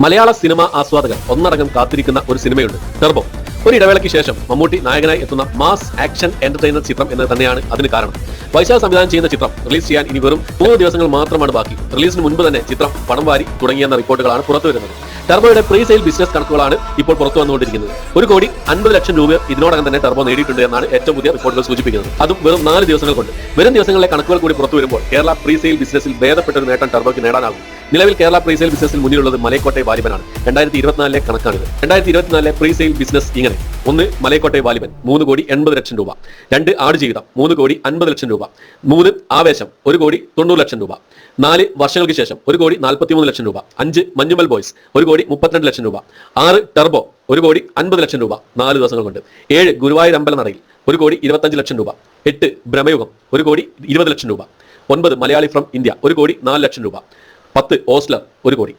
മലയാള cinema ആസ്വാദകർ ഒന്നടങ്കം കാത്തിരിക്കുന്ന ഒരു സിനിമയുണ്ട്, ടെർബോ. ഒരു ഇടവേളയ്ക്ക് ശേഷം മമ്മൂട്ടി നായകനായി എത്തുന്ന മാസ് ആക്ഷൻ എന്റർടൈനർ ചിത്രം എന്ന് തന്നെയാണ് അതിന് കാരണം. വൈശാഖ് സംവിധാനം ചെയ്യുന്ന ചിത്രം റിലീസ് ചെയ്യാൻ ഇനി വെറും 3 ദിവസങ്ങൾ മാത്രമാണ് ബാക്കി. റിലീസിന് മുൻപ് തന്നെ ചിത്രം പണം വാരി തുടങ്ങിയെന്ന റിപ്പോർട്ടുകളാണ് പുറത്തുവരുന്നത്. ടെർബോയുടെ പ്രീ സെയിൽ ബിസിനസ് കണക്കുകളാണ് ഇപ്പോൾ പുറത്തു വന്നുകൊണ്ടിരിക്കുന്നത്. 1,50,00,000 രൂപ ഇതിനോടകം തന്നെ ടെർബോ നേടിയിട്ടുണ്ട് എന്നാണ് ഏറ്റവും പുതിയ റിപ്പോർട്ടുകൾ സൂചിപ്പിക്കുന്നത്. അതും വെറും 4 ദിവസങ്ങൾ കൊണ്ട്. വരും ദിവസങ്ങളിലെ കണക്കുകൾ കൂടി പുറത്തു വരുമ്പോൾ കേരള പ്രീ സെയിൽ ബിസിനസിൽ ഭേദപ്പെട്ട ഒരു നേട്ടം ടെർബോയ്ക്ക് നേടാനാകും. നിലവിൽ കേരള പ്രീ സെയിൽ ബിസിനസിൽ മുന്നിലുള്ളത് മലൈക്കോട്ടെ വാലിബനാണ്. 2024 കണക്കാണിത്. 2024 പ്രീ സെയിൽ ബിസിനസ് ഇങ്ങനെ: 1 മലൈക്കോട്ടെ വാലിബൻ 3,80,00,000 രൂപ, 2 ആടുജീവിതം 3,50,00,000 രൂപ, 3 ആവേശം 1,90,00,000 രൂപ, 4 വർഷങ്ങൾക്ക് ശേഷം 1,43,00,000 രൂപ, 5 മഞ്ഞുമൽ ബോയ്സ് 1,32,00,000 രൂപ, 6 ടെർബോ 1,50,00,000 രൂപ 4 ദിവസങ്ങൾ കൊണ്ട്, 7 ഗുരുവായൂർ അമ്പലനടയിൽ 1,25,00,000 രൂപ, 8 ഭ്രമയുഗം 1,20,00,000 രൂപ, 9 മലയാളി ഫ്രം ഇന്ത്യ 1,04,00,000 രൂപ, 10 ഓസ്ലർ 1 കോടി.